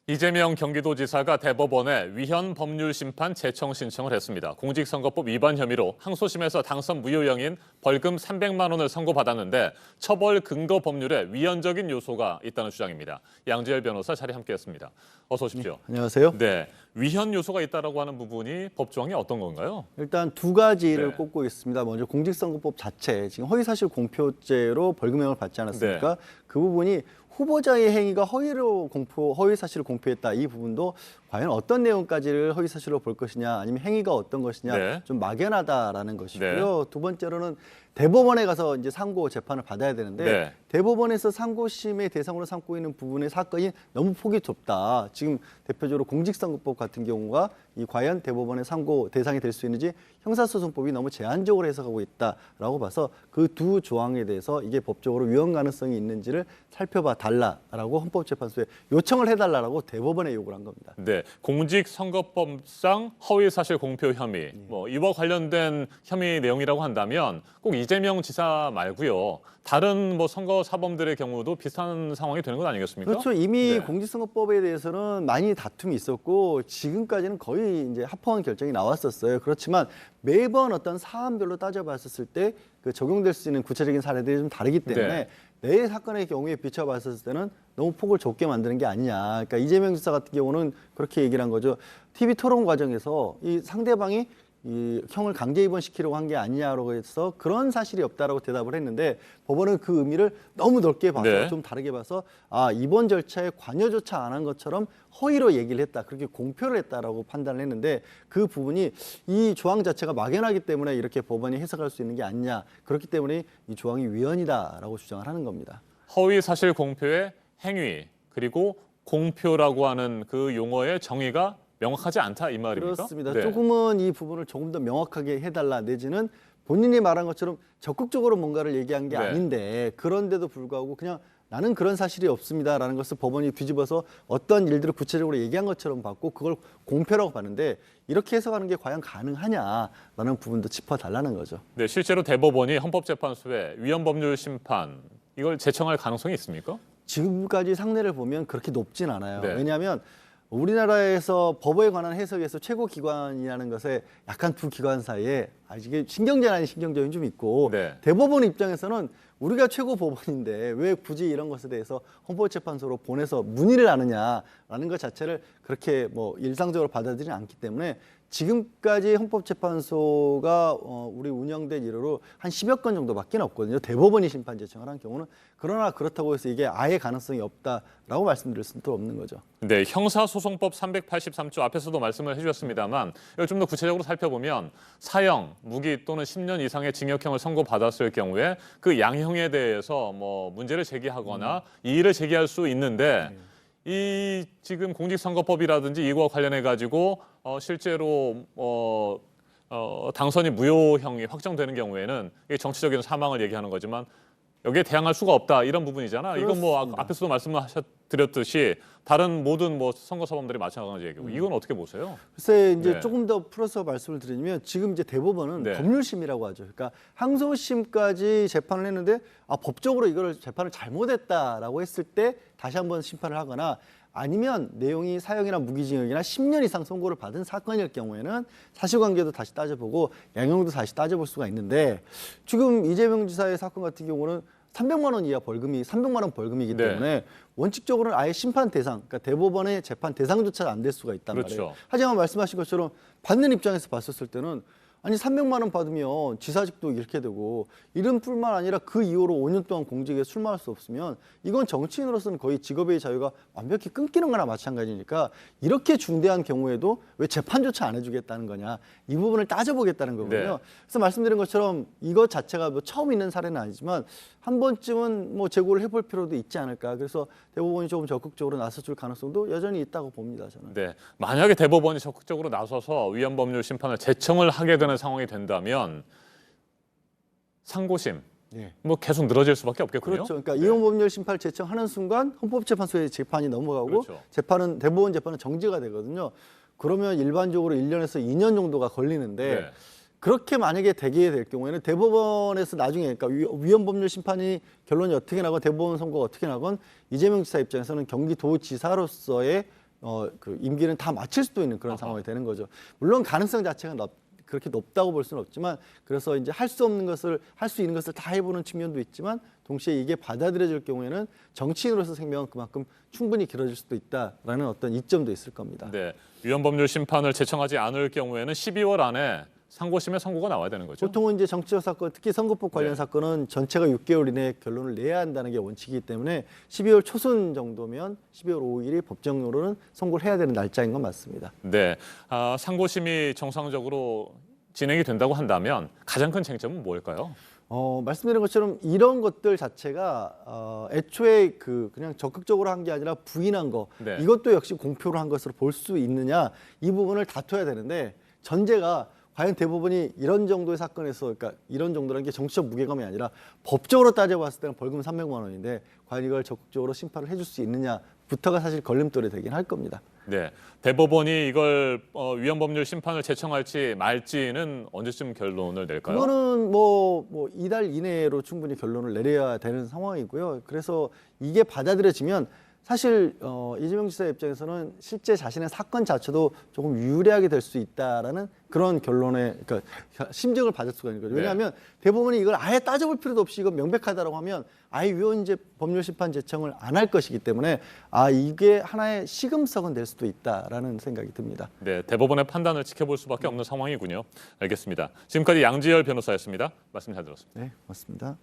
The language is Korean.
이재명 경기도지사가 대법원에 위헌 법률 심판 제청 신청을 했습니다. 공직선거법 위반 혐의로 항소심에서 당선 무효형인 벌금 300만 원을 선고받았는데 처벌 근거 법률에 위헌적인 요소가 있다는 주장입니다. 양지열 변호사 자리 함께했습니다. 어서 오십시오. 네, 안녕하세요. 네, 위헌 요소가 있다라고 하는 부분이 법조항이 어떤 건가요? 일단 두 가지를 네. 꼽고 있습니다. 먼저 공직선거법 자체, 지금 허위사실 공표죄로 벌금형을 받지 않았습니까? 네. 그 부분이 후보자의 행위가 허위사실을 공표했다. 이 부분도 과연 어떤 내용까지를 허위사실로 볼 것이냐, 아니면 행위가 어떤 것이냐, 네. 좀 막연하다라는 것이고요. 네. 두 번째로는 대법원에 가서 이제 상고 재판을 받아야 되는데 네. 대법원에서 상고심의 대상으로 삼고 있는 부분의 사건이 너무 폭이 좁다. 지금 대표적으로 공직선거법 같은 경우가 이 과연 대법원의 상고 대상이 될 수 있는지 형사소송법이 너무 제한적으로 해석하고 있다라고 봐서 그 두 조항에 대해서 이게 법적으로 위헌 가능성이 있는지를 살펴봐 달라라고 헌법재판소에 요청을 해달라고 대법원에 요구를 한 겁니다. 네, 공직선거법상 허위사실 공표 혐의, 이와 관련된 혐의 내용이라고 한다면 꼭 이재명 지사 말고요. 다른 선거 사범들의 경우도 비슷한 상황이 되는 건 아니겠습니까? 그렇죠. 이미 네. 공직선거법에 대해서는 많이 다툼이 있었고 지금까지는 거의 이제 합헌 결정이 나왔었어요. 그렇지만 매번 어떤 사안별로 따져봤었을 때 그 적용될 수 있는 구체적인 사례들이 좀 다르기 때문에 매 사건의 경우에 비춰봤었을 때는 너무 폭을 좁게 만드는 게 아니냐. 그러니까 이재명 지사 같은 경우는 그렇게 얘기를 한 거죠. TV 토론 과정에서 이 상대방이 이 형을 강제 입원시키려고 한 게 아니냐라고 해서 그런 사실이 없다라고 대답을 했는데 법원은 그 의미를 너무 넓게 봐서 네. 좀 다르게 봐서 입원 절차에 관여조차 안 한 것처럼 허위로 얘기를 했다. 그렇게 공표를 했다라고 판단을 했는데 그 부분이 이 조항 자체가 막연하기 때문에 이렇게 법원이 해석할 수 있는 게 아니냐. 그렇기 때문에 이 조항이 위헌이다라고 주장을 하는 겁니다. 허위사실 공표의 행위 그리고 공표라고 하는 그 용어의 정의가 명확하지 않다 이 말입니까? 그렇습니다. 네. 조금은 이 부분을 조금 더 명확하게 해달라 내지는 본인이 말한 것처럼 적극적으로 뭔가를 얘기한 게 네. 아닌데 그런데도 불구하고 그냥 나는 그런 사실이 없습니다라는 것을 법원이 뒤집어서 어떤 일들을 구체적으로 얘기한 것처럼 봤고 그걸 공표라고 봤는데 이렇게 해석하는 게 과연 가능하냐라는 부분도 짚어달라는 거죠. 네, 실제로 대법원이 헌법재판소에 위헌 법률 심판 이걸 제청할 가능성이 있습니까? 지금까지 상례를 보면 그렇게 높진 않아요. 네. 왜냐하면 우리나라에서 법에 관한 해석에서 최고 기관이라는 것에 약간 두 기관 사이에 이게 신경전 아닌 신경전이 좀 있고 네. 대법원 입장에서는 우리가 최고 법원인데 왜 굳이 이런 것에 대해서 헌법재판소로 보내서 문의를 하느냐라는 것 자체를 그렇게 일상적으로 받아들이지 않기 때문에 지금까지 헌법재판소가 우리 운영된 이후로 한 10여 건 정도밖에 없거든요. 대법원이 심판 제청을 한 경우는. 그러나 그렇다고 해서 이게 아예 가능성이 없다라고 말씀드릴 수도 없는 거죠. 네, 형사소송법 383조 앞에서도 말씀을 해주셨습니다만 이걸 좀 더 구체적으로 살펴보면 사형, 무기 또는 10년 이상의 징역형을 선고받았을 경우에 그 양형에 대해서 문제를 제기하거나 이의를 제기할 수 있는데 이 지금 공직선거법이라든지 이거와 관련해 가지고 실제로 당선이 무효형이 확정되는 경우에는 이게 정치적인 사망을 얘기하는 거지만 여기에 대항할 수가 없다 이런 부분이잖아. 이건 앞에서도 말씀드렸듯이 다른 모든 선거 사범들이 마찬가지 얘기고 이건 어떻게 보세요? 글쎄 이제 네. 조금 더 풀어서 말씀을 드리면 지금 이제 대법원은 네. 법률심이라고 하죠. 그러니까 항소심까지 재판을 했는데 법적으로 이거를 재판을 잘못했다라고 했을 때 다시 한번 심판을 하거나 아니면 내용이 사형이나 무기징역이나 10년 이상 선고를 받은 사건일 경우에는 사실관계도 다시 따져보고 양형도 다시 따져볼 수가 있는데 지금 이재명 지사의 사건 같은 경우는 300만 원 이하 벌금이 300만 원 벌금이기 네. 때문에 원칙적으로는 아예 심판 대상, 그러니까 대법원의 재판 대상조차 안 될 수가 있단 그렇죠. 말이에요. 하지만 말씀하신 것처럼 받는 입장에서 봤었을 때는 아니 300만 원 받으면 지사직도 이렇게 되고 이름뿐만 아니라 그 이후로 5년 동안 공직에 출마할 수 없으면 이건 정치인으로서는 거의 직업의 자유가 완벽히 끊기는 거나 마찬가지니까 이렇게 중대한 경우에도 왜 재판조차 안 해주겠다는 거냐 이 부분을 따져보겠다는 거거든요. 네. 그래서 말씀드린 것처럼 이것 자체가 처음 있는 사례는 아니지만 한 번쯤은 재고를 해볼 필요도 있지 않을까. 그래서 대법원이 조금 적극적으로 나서줄 가능성도 여전히 있다고 봅니다. 저는. 네, 만약에 대법원이 적극적으로 나서서 위헌 법률 심판을 제청을 하게 되는 상황이 된다면 상고심 네. 계속 늘어질 수밖에 없겠군요. 그렇죠. 그러니까 위헌 법률 심판을 제청하는 순간 헌법재판소에 재판이 넘어가고 그렇죠. 대법원 재판은 정지가 되거든요. 그러면 일반적으로 1년에서 2년 정도가 걸리는데 네. 그렇게 만약에 되게 될 경우에는 대법원에서 나중에 그러니까 위헌 법률 심판이 결론이 어떻게 나건 대법원 선고가 어떻게 나건 이재명 지사 입장에서는 경기도지사로서의 그 임기는 다 마칠 수도 있는 그런 상황이 되는 거죠. 물론 가능성 자체가 그렇게 높다고 볼 수는 없지만 그래서 이제 할 수 없는 것을 할 수 있는 것을 다 해보는 측면도 있지만 동시에 이게 받아들여질 경우에는 정치인으로서 생명은 그만큼 충분히 길어질 수도 있다라는 어떤 이점도 있을 겁니다. 네, 위헌법률 심판을 제청하지 않을 경우에는 12월 안에 상고심의 선고가 나와야 되는 거죠. 보통은 이제 정치적 사건, 특히 선거법 관련 네. 사건은 전체가 6개월 이내에 결론을 내야 한다는 게 원칙이기 때문에 12월 초순 정도면 12월 5일이 법정으로는 선고를 해야 되는 날짜인 건 맞습니다. 네, 상고심이 정상적으로 진행이 된다고 한다면 가장 큰 쟁점은 뭘까요? 말씀드린 것처럼 이런 것들 자체가 애초에 그냥 적극적으로 한 게 아니라 부인한 거 네. 이것도 역시 공표로 한 것으로 볼 수 있느냐 이 부분을 다퉈야 되는데 전제가 과연 대부분이 이런 정도의 사건에서 그러니까 이런 정도라는 게 정치적 무게감이 아니라 법적으로 따져봤을 때는 벌금 300만 원인데 과연 이걸 적극적으로 심판을 해줄 수 있느냐부터가 사실 걸림돌이 되긴 할 겁니다. 네, 대법원이 이걸 위헌법률 심판을 제청할지 말지는 언제쯤 결론을 낼까요? 그거는 뭐 이달 이내로 충분히 결론을 내려야 되는 상황이고요. 그래서 이게 받아들여지면 사실 이재명 지사 입장에서는 실제 자신의 사건 자체도 조금 유리하게 될 수 있다라는 그런 결론에 그러니까 심증을 받을 수가 있는 거죠. 왜냐하면 대부분이 이걸 아예 따져볼 필요도 없이 이건 명백하다라고 하면 아예 위헌 법률 심판 제청을 안 할 것이기 때문에 이게 하나의 시금석은 될 수도 있다라는 생각이 듭니다. 네, 대법원의 판단을 지켜볼 수밖에 없는 상황이군요. 알겠습니다. 지금까지 양지열 변호사였습니다. 말씀 잘 들었습니다. 네, 맞습니다.